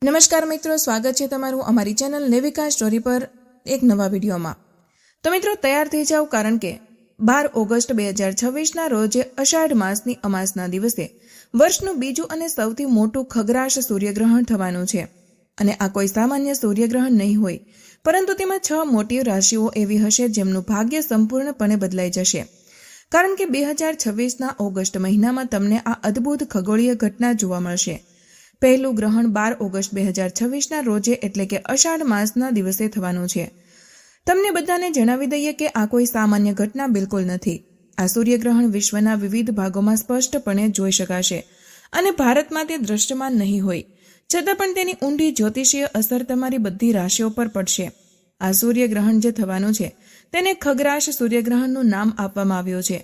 નમસ્કાર મિત્રો, સ્વાગત છે તમારું અમારી ચેનલ નેવિકા સ્ટોરી પર એક નવા વિડીયોમાં। તો મિત્રો તૈયાર થઈ જાઓ, કારણ કે 12 ઓગસ્ટ 2026ના રોજ અષાઢ માસની અમાસના દિવસે વર્ષનું બીજું અને સૌથી મોટું ખગ્રાસ સૂર્યગ્રહણ થવાનું છે। અને આ કોઈ સામાન્ય સૂર્યગ્રહણ નહીં હોય, પરંતુ તેમાં 6 મોટી રાશિઓ એવી હશે જેમનું ભાગ્ય સંપૂર્ણપણે બદલાઈ જશે, કારણ કે 2026ના ઓગસ્ટ મહિનામાં તમને આ અદ્ભુત ખગોળીય ઘટના જોવા મળશે। પહેલું ગ્રહણ 12 ઓગસ્ટ 2026ના રોજે એટલે કે અષાઢ માસના દિવસે થવાનું છે। તમને બધાને જણાવી દઈએ કે આ કોઈ સામાન્ય ઘટના બિલકુલ નથી। આ સૂર્યગ્રહણ વિશ્વના વિવિધ ભાગોમાં સ્પષ્ટપણે જોઈ શકાશે અને ભારતમાં તે દ્રશ્યમાન નહીં હોય, છતાં પણ તેની ઊંડી જ્યોતિષીય અસર તમારી બધી રાશિઓ પર પડશે। આ સૂર્યગ્રહણ જે થવાનું છે તેને ખગ્રાસ સૂર્યગ્રહણનું નામ આપવામાં આવ્યું છે।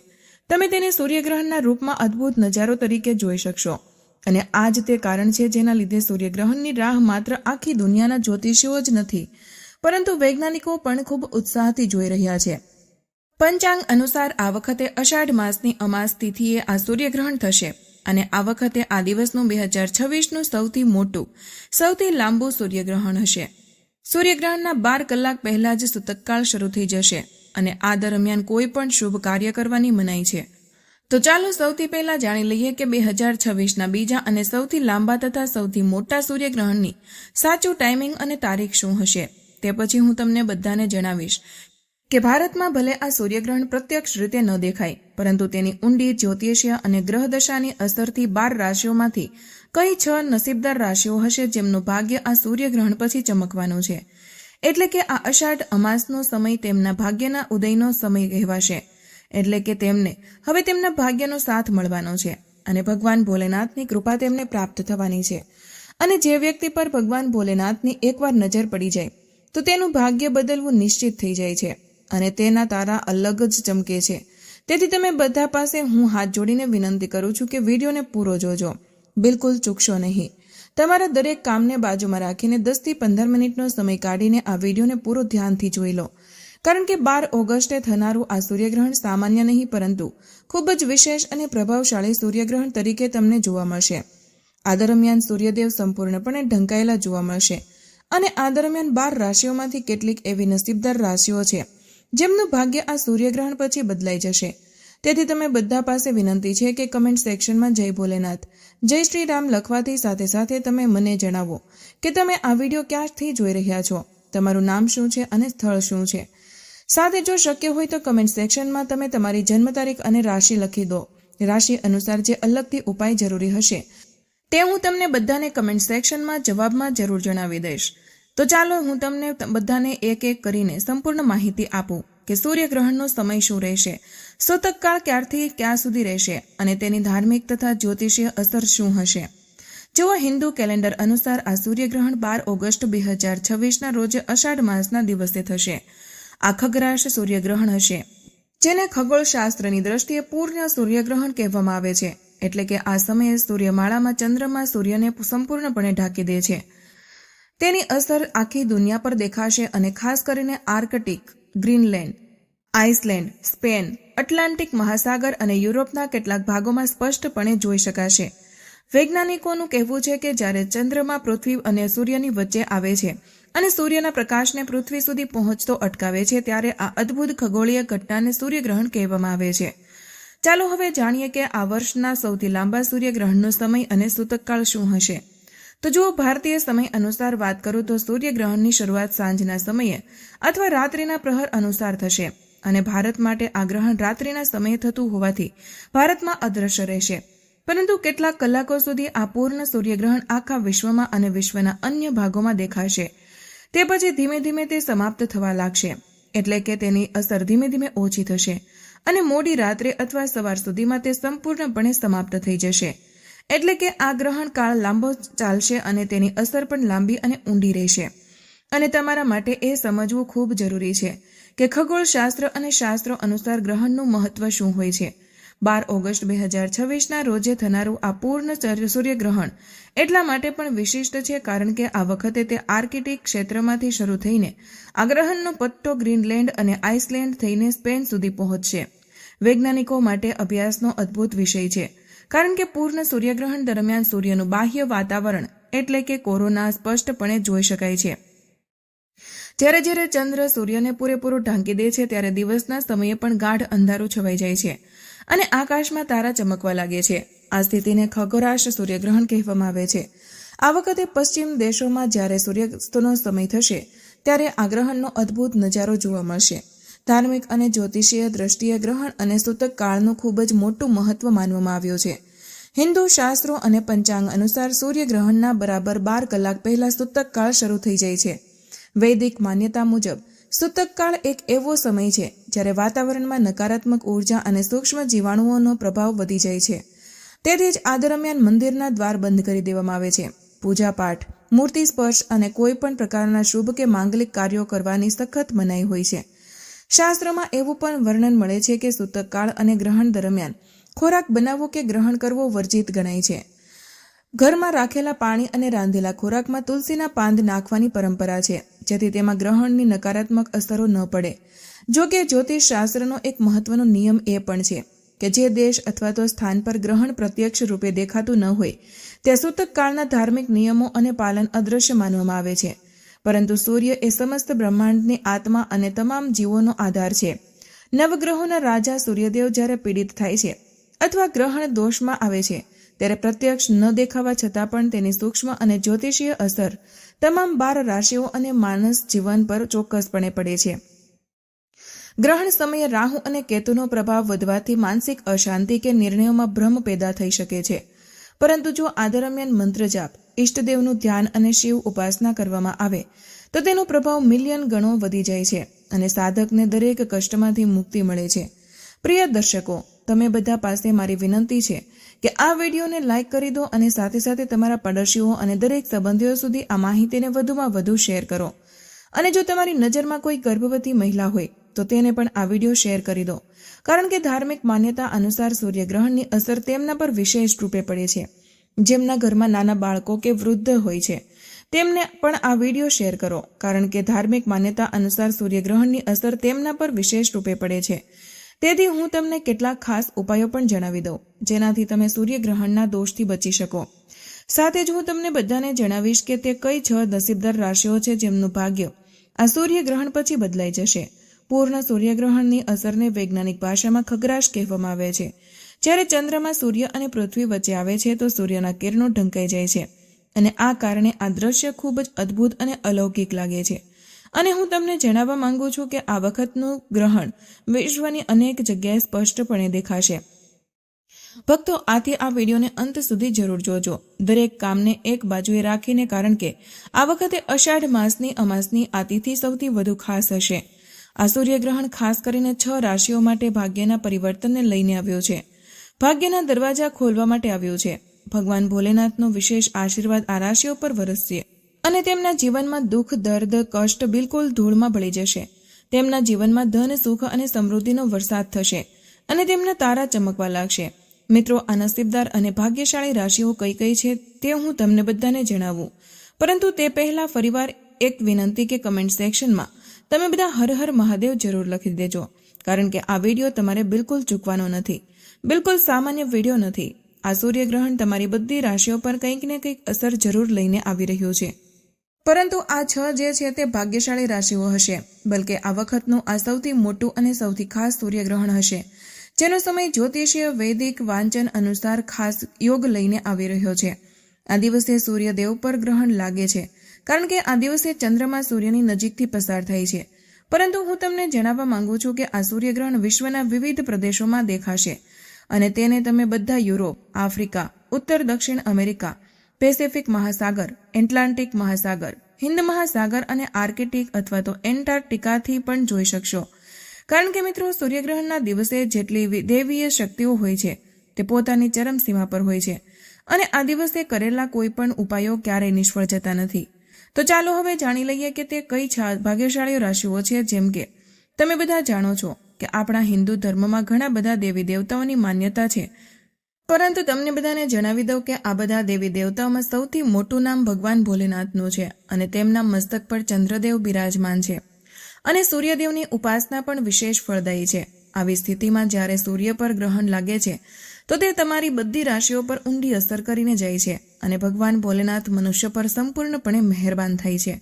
તમે તેને સૂર્યગ્રહણના રૂપમાં અદ્ભુત નજારો તરીકે જોઈ શકશો, અને આ જ તે કારણ છે જેના લીધે સૂર્યગ્રહણની રાહ માત્ર આખી દુનિયાના જ્યોતિષીઓ જ નથી, પરંતુ વૈજ્ઞાનિકો પણ ખૂબ ઉત્સાહથી જોઈ રહ્યા છે। પંચાંગ અનુસાર આ વખતે અષાઢ માસની અમાસ તિથિએ આ સૂર્યગ્રહણ થશે, અને આ વખતે આ દિવસનું 2026નું સૌથી મોટું, સૌથી લાંબુ સૂર્યગ્રહણ હશે। સૂર્યગ્રહણના 12 કલાક પહેલા જ સૂતકકાળ શરૂ થઈ જશે, અને આ દરમિયાન કોઈ પણ શુભ કાર્ય કરવાની મનાઈ છે। તો ચાલો સૌથી પહેલા જાણી લઈએ કે 2026ના બીજા અને સૌથી લાંબા તથા સૌથી મોટા સૂર્યગ્રહણની સાચું ટાઈમિંગ અને તારીખ શું હશે। તે પછી હું તમને બધાને જણાવીશ કે ભારતમાં ભલે આ સૂર્યગ્રહણ પ્રત્યક્ષ રીતે ન દેખાય, પરંતુ તેની ઊંડી જ્યોતિષીય અને ગ્રહદશાની અસરથી 12 રાશિઓમાંથી કઈ 6 નસીબદાર રાશિઓ હશે જેમનું ભાગ્ય આ સૂર્યગ્રહણ પછી ચમકવાનું છે। એટલે કે આ અષાઢ અમાસનો સમય તેમના ભાગ્યના ઉદયનો સમય કહેવાશે, એટલે કે તેમને હવે તેમના ભાગ્યનો સાથ મળવાનો છે, અને ભગવાન ભોલેનાથની કૃપા તેમને પ્રાપ્ત થવાની છે। અને જે વ્યક્તિ પર ભગવાન ભોલેનાથની એકવાર નજર પડી જાય તો તેનું ભાગ્ય બદલવું નિશ્ચિત થઈ જાય છે, અને તેના તારા અલગ જ ચમકે છે। તેથી તમે બધા પાસે હું હાથ જોડીને વિનંતી કરું છું કે વિડીયોને પૂરો જોજો, બિલકુલ ચૂકશો નહીં। તમારા દરેક કામને બાજુમાં રાખીને 10 થી 15 મિનિટનો સમય કાઢીને આ વિડીયોને પૂરો ધ્યાનથી જોઈ લો, કારણ કે 12 ઓગસ્ટે થનારું આ સૂર્યગ્રહણ સામાન્ય નહીં, પરંતુ ખૂબ જ વિશેષ અને પ્રભાવશાળી સૂર્યગ્રહણ તરીકે તમને જોવા મળશે। આ દરમિયાન સૂર્યદેવ સંપૂર્ણપણે ઢંકાયેલા જોવા મળશે, અને આ દરમિયાન 12 રાશિઓમાંથી કેટલીક એવી નસીબદાર રાશિઓ છે જેમનું ભાગ્ય આ સૂર્યગ્રહણ પછી બદલાઈ જશે। તેથી તમે બધા પાસે વિનંતી છે કે કમેન્ટ સેક્શનમાં જય ભોલેનાથ, જય શ્રી રામ લખવાથી સાથે સાથે તમે મને જણાવો કે તમે આ વિડીયો ક્યાંથી જોઈ રહ્યા છો, તમારું નામ શું છે અને સ્થળ શું છે। સાથે જો શક્ય હોય તો કમેન્ટ સેક્શનમાં તમે તમારી જન્મ તારીખ અને રાશિ લખી દો। રાશિ અનુસાર જે અલગથી ઉપાય જરૂરી હશે તે હું તમને બધાને કમેન્ટ સેક્શનમાં જવાબમાં જરૂર જણાવી દઈશ। તો ચાલો હું તમને બધાને એક એક કરીને સંપૂર્ણ માહિતી આપું કે સૂર્યગ્રહણનો સમય શું રહેશે, સૂતકકાળ ક્યારથી ક્યાં સુધી રહેશે, અને તેની ધાર્મિક તથા જ્યોતિષીય અસર શું હશે। જો હિન્દુ કેલેન્ડર અનુસાર આ સૂર્યગ્રહણ 12 ઓગસ્ટ 2026ના રોજ અષાઢ માસના દિવસે થશે। આ ખગ્રાસ સૂર્યગ્રહણ હશે, જેને ખગોળશાસ્ત્રની દ્રષ્ટિએ પૂર્ણ સૂર્યગ્રહણ કહેવામાં આવે છે, એટલે કે આ સમયે સૂર્યમાળામાં ચંદ્રમા સૂર્યને સંપૂર્ણપણે ઢાંકી દે છે। તેની અસર આખી દુનિયા પર દેખાશે, અને ખાસ કરીને Arctic, Greenland, Iceland, Spain, Atlantic મહાસાગર અને યુરોપના કેટલાક ભાગોમાં સ્પષ્ટપણે જોઈ શકાશે। વૈજ્ઞાનિકોનું કહેવું છે કે જ્યારે ચંદ્રમા પૃથ્વી અને સૂર્યની વચ્ચે આવે છે અને સૂર્યના પ્રકાશને પૃથ્વી સુધી પહોંચતો અટકાવે છે, ત્યારે આ અદ્ભુત ખગોળીય ઘટનાને સૂર્યગ્રહણ કહેવામાં આવે છે। ચાલો હવે જાણીએ કે આ વર્ષના સૌથી લાંબા સૂર્યગ્રહણનો સમય અને સૂતકકાળ શું હશે। તો જો ભારતીય સમય અનુસાર વાત કરું તો સૂર્યગ્રહણની શરૂઆત સાંજના સમયે અથવા રાત્રિના પ્રહર અનુસાર થશે, અને ભારત માટે આ ગ્રહણ રાત્રિના સમયે થતું હોવાથી ભારતમાં અદ્રશ્ય રહેશે, પરંતુ કેટલાક કલાકો સુધી આ પૂર્ણ સૂર્યગ્રહણ આખા વિશ્વમાં અને વિશ્વના અન્ય ભાગોમાં દેખાશે। તે પછી ધીમે ધીમે તે સમાપ્ત થવા લાગશે, એટલે કે તેની અસર ધીમે ધીમે ઓછી થશે, અને મોડી રાત્રે અથવા સવાર સુધીમાં તે સંપૂર્ણપણે સમાપ્ત થઈ જશે। એટલે કે આ ગ્રહણ કાળ લાંબો ચાલશે, અને તેની અસર પણ લાંબી અને ઊંડી રહેશે। અને તમારા માટે એ સમજવું ખૂબ જરૂરી છે કે ખગોળશાસ્ત્ર અને શાસ્ત્રો અનુસાર ગ્રહણનું મહત્વ શું હોય છે। 12 ઓગસ્ટ 2026ના રોજે થનારું આ પૂર્ણ સૂર્યગ્રહણ એટલા માટે પણ વિશિષ્ટ છે, કારણ કે આ વખતે તે આર્કટિક ક્ષેત્રમાંથી શરૂ થઈને આ ગ્રહણનો પટ્ટો ગ્રીનલેન્ડ અને આઇસલેન્ડ થઈને સ્પેન સુધી પહોંચશે। વૈજ્ઞાનિકો માટે અભ્યાસનો અદ્ભુત વિષય છે, કારણ કે પૂર્ણ સૂર્યગ્રહણ દરમિયાન સૂર્યનું બાહ્ય વાતાવરણ એટલે કે કોરોના સ્પષ્ટપણે જોઈ શકાય છે. જ્યારે જ્યારે ચંદ્ર સૂર્યને પૂરેપૂરો ઢાંકી દે છે ત્યારે દિવસના સમયે પણ ગાઢ અંધારું છવાઈ જાય છે અને આકાશમાં તારા ચમકવા લાગે છે. આ સ્થિતિને ખગોળાશ સૂર્યગ્રહણ કહેવામાં આવે છે. આ વખતે પશ્ચિમ દેશોમાં જ્યારે સૂર્યાસ્તનો સમય થશે ત્યારે આ ગ્રહણનો અદ્ભુત નજારો જોવા મળશે. ધાર્મિક અને જ્યોતિષીય દ્રષ્ટિએ ગ્રહણ અને સૂતક કાળનું ખૂબ જ મોટું મહત્વ માનવામાં આવ્યું છે. હિન્દુ શાસ્ત્રો અને પંચાંગ અનુસાર સૂર્યગ્રહણના બરાબર 12 કલાક પહેલા સૂતક કાળ શરૂ થઈ જાય છે. વૈદિક માન્યતા મુજબ સૂતક કાળ એક એવો સમય છે જ્યારે વાતાવરણમાં નકારાત્મક ઉર્જા અને સૂક્ષ્મ જીવાણુઓનો પ્રભાવ વધી જાય છે. તેથી જ આ દરમિયાન મંદિરના દ્વાર બંધ કરી દેવામાં આવે છે. પૂજાપાઠ, મૂર્તિ સ્પર્શ અને કોઈ પણ પ્રકારના શુભ કે માંગલિક કાર્યો કરવાની સખત મનાઈ હોય છે. શાસ્ત્રોમાં એવું પણ વર્ણન મળે છે કે સૂતક કાળ અને ગ્રહણ દરમિયાન ખોરાક બનાવવો કે ગ્રહણ કરવો વર્જિત ગણાય છે. ઘરમાં રાખેલા પાણી અને રાંધેલા ખોરાકમાં તુલસીના પાંદ નાખવાની પરંપરા છે, જેથી તેમાં ગ્રહણની નકારાત્મક અસરો ન પડે. જો કે જ્યોતિષ શાસ્ત્રનો એક મહત્વનો નિયમ એ પણ છે કે જે દેશ અથવા તો સ્થાન પર ગ્રહણ પ્રત્યક્ષ રૂપે દેખાતું ન હોય ત્યાં સૂતક કાળના ધાર્મિક નિયમો અને પાલન અદૃશ્ય માનવામાં આવે છે. પરંતુ સૂર્ય એ સમસ્ત બ્રહ્માંડની આત્મા અને તમામ જીવોનો આધાર છે. નવગ્રહોના રાજા સૂર્યદેવ જ્યારે પીડિત થાય છે અથવા ગ્રહણ દોષમાં આવે છે ત્યારે પ્રત્યક્ષ ન દેખાવા છતાં પણ તેની સૂક્ષ્મ અને જ્યોતિષીય અસર તમામ 12 રાશિઓ અને માનસ જીવન પર ચોક્કસપણે પડે છે. ગ્રહણ સમયે રાહુ અને કેતુનો પ્રભાવ વધવાથી માનસિક અશાંતિ કે નિર્ણયોમાં ભ્રમ પેદા થઈ શકે છે. પરંતુ જો આ દરમિયાન મંત્ર જાપ, ઇષ્ટદેવનું ધ્યાન અને શિવ ઉપાસના કરવામાં આવે તો તેનો પ્રભાવ મિલિયન ગણો વધી જાય છે અને સાધકને દરેક કષ્ટમાંથી મુક્તિ મળે છે. પ્રિય દર્શકો, તમે બધા પાસે મારી વિનંતી છે કે આ વિડીયોને લાઇક કરી દો અને સાથે સાથે તમારા પડોશીઓ અને દરેક સંબંધીઓ સુધી આ માહિતીને વધુમાં વધુ શેર કરો. અને જો તમારી નજરમાં કોઈ ગર્ભવતી મહિલા હોય તો તેને પણ આ વિડીયો શેર કરી દો, કારણ કે ધાર્મિક માન્યતા અનુસાર સૂર્યગ્રહણની અસર તેમના પર વિશેષ રૂપે પડે છે. જેમના ઘરમાં નાના બાળકો કે વૃદ્ધ હોય છે તેમને પણ આ વિડીયો શેર કરો, કારણ કે ધાર્મિક માન્યતા અનુસાર સૂર્યગ્રહણની અસર તેમના પર વિશેષ રૂપે પડે છે. તેથી હું તમને કેટલાક ખાસ ઉપાયો પણ જણાવી દઉં જેનાથી તમે સૂર્યગ્રહણના દોષથી બચી શકો. સાથે જ હું તમને બધાને જણાવીશ કે તે કઈ 6 નસીબદાર રાશિઓ છે જેમનું ભાગ્ય આ સૂર્યગ્રહણ પછી બદલાઈ જશે. પૂર્ણ સૂર્યગ્રહણની અસરને વૈજ્ઞાનિક ભાષામાં ખગ્રાસ કહેવામાં આવે છે. જ્યારે ચંદ્રમાં સૂર્ય અને પૃથ્વી વચ્ચે આવે છે તો સૂર્યના કિરણો ઢંકાઈ જાય છે અને આ કારણે આ દ્રશ્ય ખૂબ જ અદ્ભુત અને અલૌકિક લાગે છે. અને હું તમને જણાવવા માંગુ છું કે આ વખતનું ગ્રહણ વિશ્વની અનેક જગ્યાએ સ્પષ્ટપણે દેખાશે. ભક્તો, આથી આ વિડીયોને અંત સુધી જરૂર જોજો, દરેક કામને એક બાજુએ રાખીને, કારણ કે આ વખતે અષાઢ માસની અમાસની આ તિથિ સૌથી વધુ ખાસ હશે. આ સૂર્યગ્રહણ ખાસ કરીને 6 રાશિઓ માટે ભાગ્યના પરિવર્તનને લઈને આવ્યો છે. ભાગ્યના દરવાજા ખોલવા માટે આવ્યું છે. ભગવાન ભોલેનાથનો વિશેષ આશીર્વાદ આ રાશિઓ પર વરસશે અને તેમના જીવનમાં દુઃખ, દર્દ, કષ્ટ બિલકુલ ધૂળમાં ભળી જશે. તેમના જીવનમાં ધન, સુખ અને સમૃદ્ધિનો વરસાદ થશે અને તેમના તારા ચમકવા લાગશે. મિત્રો, આ નસીબદાર અને ભાગ્યશાળી રાશિઓ કઈ કઈ છે તે હું તમને બધાને જણાવું, પરંતુ તે પહેલા ફરીવાર એક વિનંતી કે કમેન્ટ સેક્શનમાં તમે બધા હર હર મહાદેવ જરૂર લખી દેજો, કારણ કે આ વિડીયો તમારે બિલકુલ ચૂકવાનો નથી. બિલકુલ સામાન્ય વિડીયો નથી. આ સૂર્યગ્રહણ તમારી બધી રાશિઓ પર કંઈક ને કંઈક અસર જરૂર લઈને આવી રહ્યું છે. પરંતુ આ 6 જે છે તે ભાગ્યશાળી રાશિઓ હશે, બલકે આ વખતનું આ સૌથી મોટું અને સૌથી ખાસ સૂર્યગ્રહણ હશે, જેનો સમય જ્યોતિષીય વૈદિક વાંચન અનુસાર ખાસ યોગ લઈને આવી રહ્યો છે. આ દિવસે સૂર્યદેવ પર ગ્રહણ લાગે છે, કારણ કે આ દિવસે ચંદ્રમા સૂર્યની નજીકથી પસાર થાય છે. પરંતુ હું તમને જણાવવા માંગુ છું કે આ સૂર્યગ્રહણ વિશ્વના વિવિધ પ્રદેશોમાં દેખાશે અને તેને તમે બધા યુરોપ, આફ્રિકા, ઉત્તર દક્ષિણ અમેરિકા, પેસિફિક મહાસાગર, એટલાન્ટિક મહાસાગર, હિન્દ મહાસાગર અને આર્કટિક અથવા તો એન્ટાર્કટિકાથી પણ જોઈ શકશો. કારણ કે મિત્રો, સૂર્યગ્રહણના દિવસે જેટલી દૈવીય શક્તિઓ હોય છે તે પોતાની ચરમસીમા પર હોય છે અને આ દિવસે કરેલા કોઈ પણ ઉપાયો ક્યારેય નિષ્ફળ જતા નથી. તો ચાલો હવે જાણી લઈએ કે તે કઈ ભાગ્યશાળી રાશિઓ છે. જેમ કે તમે બધા જાણો છો કે આપણા હિન્દુ ધર્મમાં ઘણા બધા દેવી દેવતાઓની માન્યતા છે, પરંતુ તમને બધાને જણાવી દઉં કે આ બધા દેવી દેવતાઓમાં સૌથી મોટું નામ ભગવાન ભોલેનાથનું છે અને તેમના મસ્તક પર ચંદ્રદેવ બિરાજમાન છે અને સૂર્યદેવની ઉપાસના પણ વિશેષ ફળદાયી છે. આવી સ્થિતિમાં જ્યારે સૂર્ય પર ગ્રહણ લાગે છે તો તે તમારી બધી રાશિઓ પર ઊંડી અસર કરીને જાય છે અને ભગવાન ભોલેનાથ મનુષ્ય પર સંપૂર્ણપણે મહેરબાન થાય છે.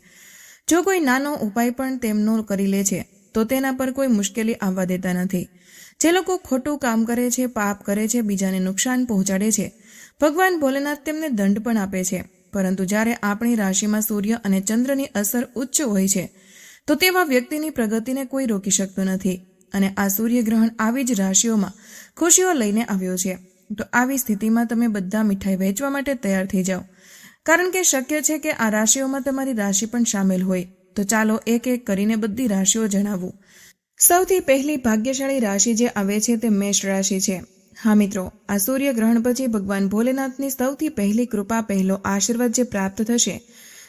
જો કોઈ નાનો ઉપાય પણ તેમનો કરી લે છે તો તેના પર કોઈ મુશ્કેલી આવવા દેતા નથી. જે લોકો ખોટું કામ કરે છે, પાપ કરે છે, બીજાને નુકસાન પહોંચાડે છે, ભગવાન ભોલેનાથ તેમને દંડ પણ આપે છે. પરંતુ જ્યારે આપણી રાશિમાં સૂર્ય અને ચંદ્રની અસર ઉચ્ચ હોય છે તો તેવા વ્યક્તિની પ્રગતિને કોઈ રોકી શકતું નથી. અને આ સૂર્યગ્રહણ આવી જ રાશિઓમાં ખુશીઓ લઈને આવ્યો છે. તો આવી સ્થિતિમાં તમે બધા મીઠાઈ વહેંચવા માટે તૈયાર થઈ જાઓ, કારણ કે શક્ય છે કે આ રાશિઓમાં તમારી રાશિ પણ સામેલ હોય. તો ચાલો એક એક કરીને બધી રાશિઓ જણાવું. સૌથી પહેલી ભાગ્યશાળી રાશિ જે આવે છે તે મેષ રાશિ છે. હા મિત્રો, આ સૂર્યગ્રહણ પછી ભગવાન ભોલેનાથની સૌથી પહેલી કૃપા, પહેલો આશીર્વાદ જે પ્રાપ્ત થશે,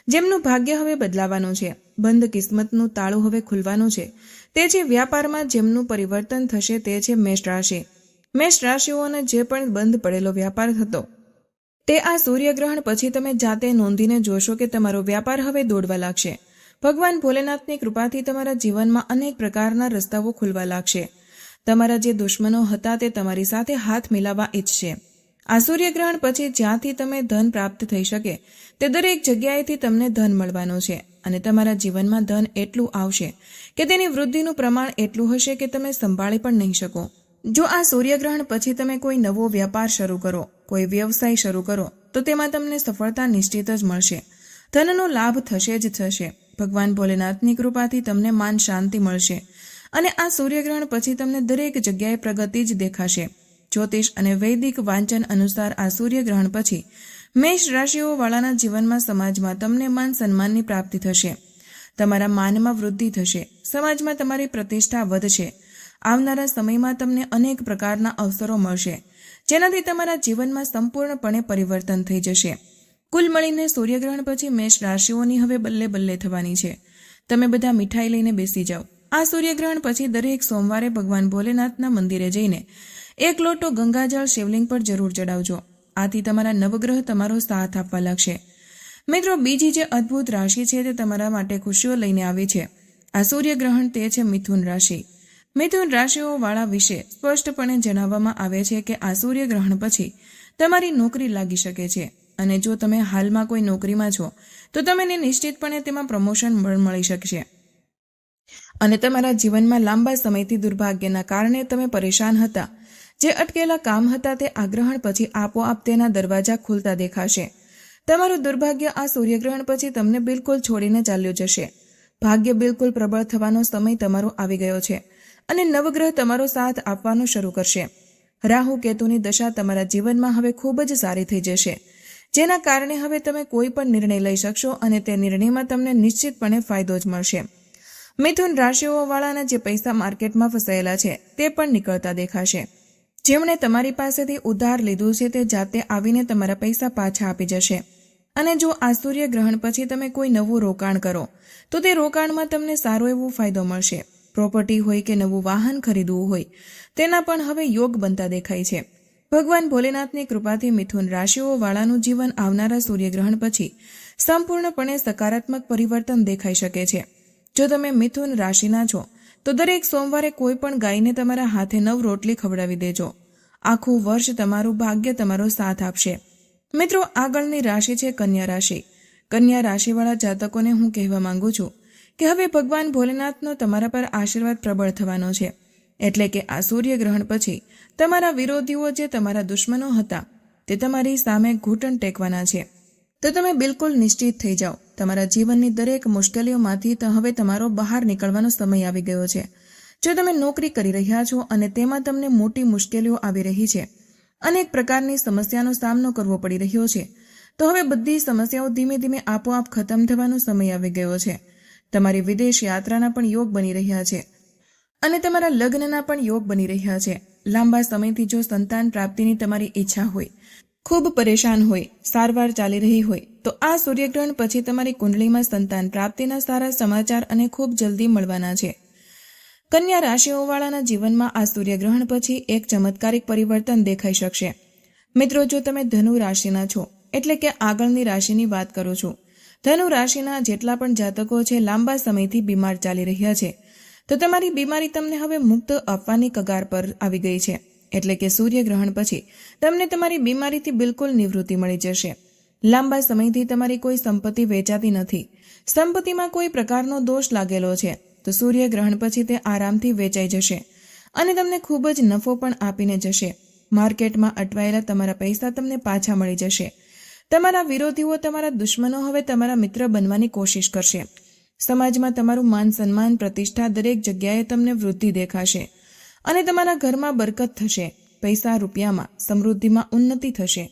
જેમનું ભાગ્ય હવે બદલાવાનું છે, બંધ કિસ્મતનું તાળું હવે ખુલવાનું છે, તે છે વ્યાપારમાં જેમનું પરિવર્તન થશે, તે છે મેષ રાશિ. મેષ રાશિઓને જે પણ બંધ પડેલો વ્યાપાર થતો તે આ સૂર્યગ્રહણ પછી તમે જાતે નોંધીને જોશો કે તમારો વ્યાપાર હવે દોડવા લાગશે. ભગવાન ભોલેનાથની કૃપાથી તમારા જીવનમાં અનેક પ્રકારના રસ્તાઓ ખુલવા લાગશે. તમારા જે દુશ્મનો હતા તે તમારી સાથે હાથ મિલાવવા ઈચ્છશે. આ સૂર્યગ્રહણ પછી જ્યાંથી તમે ધન પ્રાપ્ત થઈ શકે તે દરેક જગ્યાએથી તમને ધન મળવાનું છે અને તમારા જીવનમાં ધન એટલું આવશે કે તેની વૃદ્ધિનું પ્રમાણ એટલું હશે કે તમે સંભાળી પણ નહીં શકો. જો આ સૂર્યગ્રહણ પછી તમે કોઈ નવો વ્યાપાર શરૂ કરો, કોઈ વ્યવસાય શરૂ કરો તો તેમાં તમને સફળતા નિશ્ચિત જ મળશે. ધનનો લાભ થશે જ થશે. ભગવાન ભોલેનાથની કૃપાથી તમને માન શાંતિ મળશે અને આ સૂર્યગ્રહણ પછી તમને દરેક જગ્યાએ પ્રગતિ જ દેખાશે. જ્યોતિષ અને વૈદિક વાંચન અનુસાર આ સૂર્યગ્રહણ પછી મેષ રાશિઓવાળાના જીવનમાં સમાજમાં તમને માન સન્માનની પ્રાપ્તિ થશે. તમારા માનમાં વૃદ્ધિ થશે. સમાજમાં તમારી પ્રતિષ્ઠા વધશે. આવનારા સમયમાં તમને અનેક પ્રકારના અવસરો મળશે, જેનાથી તમારા જીવનમાં સંપૂર્ણપણે પરિવર્તન થઈ જશે. કુલ મળીને સૂર્યગ્રહણ પછી મેષ રાશિઓની હવે બલ્લે બલ્લે થવાની છે. તમે બધા મીઠાઈ લઈને બેસી જાઓ. આ સૂર્યગ્રહણ પછી દરેક સોમવારે ભગવાન ભોલેનાથના મંદિરે જઈને એક લોટો ગંગાજળ શિવલિંગ પર જરૂર ચડાવજો. આથી તમારા નવગ્રહ તમારો સાથ આપવા લાગશે. મિત્રો, બીજી જે અદ્ભુત રાશિ છે તે તમારા માટે ખુશીઓ લઈને આવી છે. આ સૂર્યગ્રહણ તે છે મિથુન રાશિ. મિથુન રાશિઓવાળા વિશે સ્પષ્ટપણે જણાવવામાં આવે છે કે આ સૂર્યગ્રહણ પછી તમારી નોકરી લાગી શકે છે અને જો તમે હાલમાં કોઈ નોકરીમાં છો તો તમને નિશ્ચિતપણે તેમાં પ્રમોશન મળી શકશે. અને તમારા જીવનમાં લાંબા સમયથી દુર્ભાગ્યના કારણે તમે પરેશાન હતા, જે અટકેલા કામ હતા તે આ ગ્રહણ પછી આપોઆપ તેના દરવાજા ખુલતા દેખાશે. તમારું દુર્ભાગ્ય આ સૂર્યગ્રહણ પછી તમને બિલકુલ છોડીને ચાલ્યું જશે. ભાગ્ય બિલકુલ પ્રબળ થવાનો સમય તમારો આવી ગયો છે અને નવગ્રહ તમારો સાથ આપવાનું શરૂ કરશે. રાહુ કેતુની દશા તમારા જીવનમાં હવે ખૂબ જ સારી થઈ જશે, જેના કારણે હવે તમે કોઈ પણ નિર્ણય લઈ શકશો અને તે નિર્ણયમાં તમને નિશ્ચિતપણે ફાયદો જ મળશે. મિથુન રાશિઓવાળાના જે પૈસા માર્કેટમાં ફસાયેલા છે તે પણ નીકળતા દેખાશે. જેમણે તમારી પાસેથી ઉધાર લીધું છે તે જાતે આવીને તમારા પૈસા પાછા આપી જશે. અને જો આ સૂર્યગ્રહણ પછી તમે કોઈ નવું રોકાણ કરો તો તે રોકાણમાં તમને સારો એવો ફાયદો મળશે. પ્રોપર્ટી હોય કે નવું વાહન ખરીદવું હોય તેના પણ હવે યોગ બનતા દેખાય છે. ભગવાન ભોલેનાથની કૃપાથી મિથુન રાશિઓવાળાનું જીવન આવનારા સૂર્યગ્રહણ પછી સંપૂર્ણપણે સકારાત્મક પરિવર્તન દેખાઈ શકે છે. જો તમે મિથુન રાશિના છો તો દરેક સોમવારે કોઈ પણ ગાયને તમારા હાથે 9 રોટલી ખવડાવી દેજો. આખું વર્ષ તમારું ભાગ્ય તમારો સાથ આપશે. મિત્રો, આગળની રાશિ છે કન્યા રાશિ. કન્યા રાશિવાળા જાતકોને હું કહેવા માંગુ છું કે હવે ભગવાન ભોલેનાથનો તમારા પર આશીર્વાદ પ્રબળ થવાનો છે. એટલે કે આ સૂર્યગ્રહણ પછી તમારા વિરોધીઓ, જે તમારા દુશ્મનો હતા, તે તમારી સામે ઘૂંટણ ટેકવાના છે. તો તમે બિલકુલ નિશ્ચિત થઈ જાઓ. તમારા જીવનની દરેક મુશ્કેલીઓમાંથી હવે તમારો બહાર નીકળવાનો સમય આવી ગયો છે. જો તમે નોકરી કરી રહ્યા છો અને તેમાં તમને મોટી મુશ્કેલીઓ આવી રહી છે, અનેક પ્રકારની સમસ્યાનો સામનો કરવો પડી રહ્યો છે, તો હવે બધી સમસ્યાઓ ધીમે ધીમે આપોઆપ ખતમ થવાનો સમય આવી ગયો છે. તમારી વિદેશ યાત્રાના પણ યોગ બની રહ્યા છે અને તમારા લગ્નના પણ યોગ બની રહ્યા છે. લાંબા સમયથી જો સંતાન પ્રાપ્તિની તમારી ઈચ્છા હોય, ખૂબ પરેશાન હોય, સારવાર ચાલી રહી હોય, તો આ સૂર્યગ્રહણ પછી તમારી કુંડળીમાં સંતાન પ્રાપ્તિના સારા સમાચાર અને ખૂબ જલ્દી મળવાના છે. કન્યા રાશિઓવાળાના જીવનમાં આ સૂર્યગ્રહણ પછી એક ચમત્કારિક પરિવર્તન દેખાઈ શકશે. મિત્રો, જો તમે ધનુ રાશિના છો, એટલે કે આગળની રાશિની વાત કરું છું, ધનુ રાશિના જેટલા પણ જાતકો છે લાંબા સમયથી બીમાર ચાલી રહ્યા છે, તો તમારી બીમારી તમને હવે મુક્ત આપવાની કગાર પર આવી ગઈ છે. એટલે કે સૂર્યગ્રહણ પછી તમને તમારી બીમારીથી બિલકુલ નિવૃત્તિ મળી જશે. લાંબા સમયથી તમારી કોઈ સંપત્તિ વેચાતી નથી, સંપત્તિમાં કોઈ પ્રકારનો દોષ લાગેલો છે, તો સૂર્યગ્રહણ પછી તે આરામથી વેચાઈ જશે અને તમને ખૂબ જ નફો પણ આપીને જશે. માર્કેટમાં અટવાયેલા તમારા પૈસા તમને પાછા મળી જશે. તમારા વિરોધીઓ, તમારા દુશ્મનો હવે તમારા મિત્ર બનવાની કોશિશ કરશે. સમાજમાં તમારું માન સન્માન, પ્રતિષ્ઠા દરેક જગ્યાએ તમને વૃદ્ધિ દેખાશે અને તમારા ઘરમાં બરકત થશે. પૈસા રૂપિયામાં, સમૃદ્ધિમાં ઉન્નતિ થશે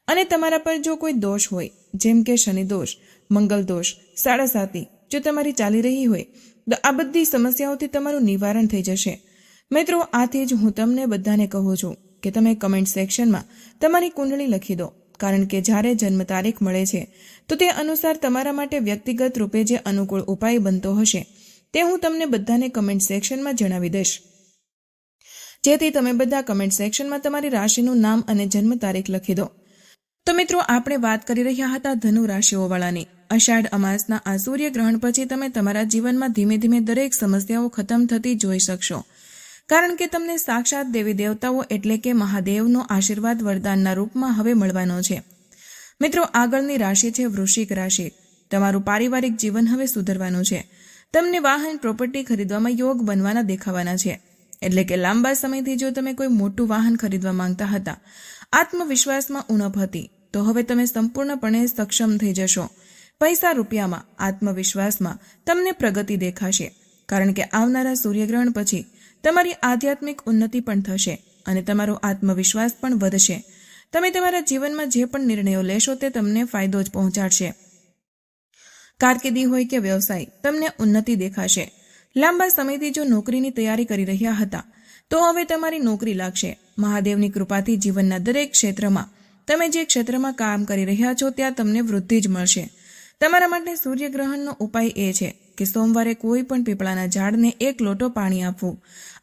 અને તમારા પર જો કોઈ દોષ હોય, જેમ કે શનિ દોષ, મંગલ દોષ, સાડાસાતી જો તમારી ચાલી રહી હોય તો આ બધી સમસ્યાઓથી તમારું નિવારણ થઈ જશે. મિત્રો, આથી જ હું તમને બધાને કહું છું કે તમે કમેન્ટ સેક્શનમાં તમારી કુંડળી લખી દો, કારણ કે જ્યારે જન્મ તારીખ મળે છે તો તે અનુસાર તમારા માટે વ્યક્તિગત રૂપે જે અનુકૂળ ઉપાય બનતો હશે તે હું તમને બધાને કમેન્ટ સેક્શનમાં જણાવી દઈશ, જેથી તમે બધા કમેન્ટ સેક્શનમાં તમારી રાશિનું નામ અને જન્મ તારીખ લખી દો. તો મિત્રો, આપણે વાત કરી રહ્યા હતા ધનુ રાશિઓવાળાની. અષાઢ અમાસના આ સૂર્યગ્રહણ પછી તમે તમારા જીવનમાં ધીમે ધીમે દરેક સમસ્યાઓ ખતમ થતી જોઈ શકશો, કારણ કે તમને સાક્ષાત દેવી દેવતાઓ એટલે કે મહાદેવનો આશીર્વાદ વરદાનના રૂપમાં હવે મળવાનો છે. મિત્રો, આગળની રાશિ છે વૃશ્ચિક રાશિ. તમારું પારિવારિક જીવન હવે સુધરવાનું છે. તમને વાહન, પ્રોપર્ટી ખરીદવામાં યોગ બનવાના દેખાવાના છે. એટલે કે લાંબા સમયથી જો તમે કોઈ મોટું વાહન ખરીદવા માંગતા હતા, આત્મવિશ્વાસમાં ઉણપ હતી, તો હવે તમે સંપૂર્ણપણે સક્ષમ થઈ જશો. પૈસા રૂપિયામાં, આત્મવિશ્વાસમાં તમને પ્રગતિ દેખાશે, કારણ કે આવનારા સૂર્યગ્રહણ પછી તમારી આધ્યાત્મિક ઉન્નતિ પણ થશે અને તમારો આત્મવિશ્વાસ પણ વધશે. તમે તમારા જીવનમાં જે પણ નિર્ણયો લેશો તે તમને ફાયદો જ પહોંચાડશે. કારકિર્દી હોય કે વ્યવસાય, તમને ઉન્નતિ દેખાશે. લાંબા સમયથી જો નોકરીની તૈયારી કરી રહ્યા હતા તો હવે તમારી નોકરી લાગશે. મહાદેવની કૃપાથી જીવનના દરેક ક્ષેત્રમાં, તમે જે ક્ષેત્રમાં કામ કરી રહ્યા છો ત્યાં તમને વૃદ્ધિ જ મળશે. તમારા માટે સૂર્યગ્રહણનો ઉપાય એ છે કે સોમવારે કોઈ પણ પીપળાના ઝાડને 1 લોટો પાણી આપવું.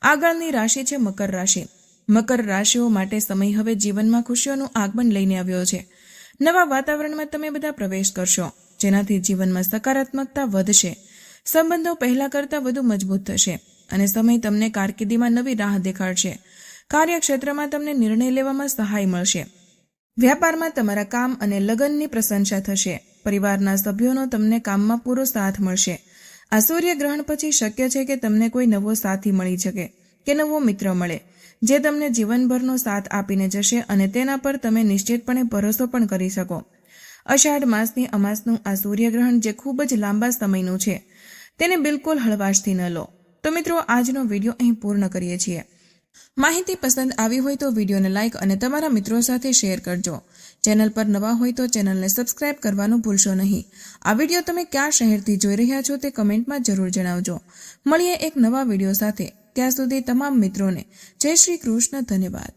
આગળની રાશિ છે મકર રાશિ. મકર રાશિઓ માટે સમય હવે જીવનમાં ખુશીઓનું આગમન લઈને આવ્યો છે. નવા વાતાવરણમાં તમે બધા પ્રવેશ કરશો, જેનાથી જીવનમાં સકારાત્મકતા વધશે. સંબંધો પહેલા કરતાં વધુ મજબૂત થશે અને સમય તમને કારકિર્દીમાં નવી રાહ દેખાડશે. કાર્યક્ષેત્રમાં તમને નિર્ણય લેવામાં સહાય મળશે. વ્યાપારમાં તમારા કામ અને લગનની પ્રશંસા થશે. પરિવારના સભ્યોનો તમને કામમાં પૂરો સાથ મળશે. આ સૂર્યગ્રહણ પછી શક્ય છે કે તમને કોઈ નવો સાથી મળી શકે કે નવો મિત્ર મળે, જે તમને જીવનભરનો સાથ આપીને જશે અને તેના પર તમે નિશ્ચિતપણે ભરોસો પણ કરી શકો. અષાઢ માસની અમાસનું આ સૂર્યગ્રહણ જે ખૂબ જ લાંબા સમયનું છે, તેને બિલકુલ હળવાશથી ન લો. તો મિત્રો, આજનો વિડીયો અહીં પૂર્ણ કરીએ છીએ. માહિતી પસંદ આવી હોય તો વિડીયોને લાઇક અને તમારા મિત્રો સાથે શેર કરજો. ચેનલ પર નવા હોય તો ચેનલને સબસ્ક્રાઇબ કરવાનું ભૂલશો નહીં. આ વિડીયો તમે કયા શહેરથી જોઈ રહ્યા છો તે કમેન્ટમાં જરૂર જણાવજો. મળીએ એક નવા વિડીયો સાથે. ત્યાં સુધી તમામ મિત્રોને જય શ્રી કૃષ્ણ. ધન્યવાદ.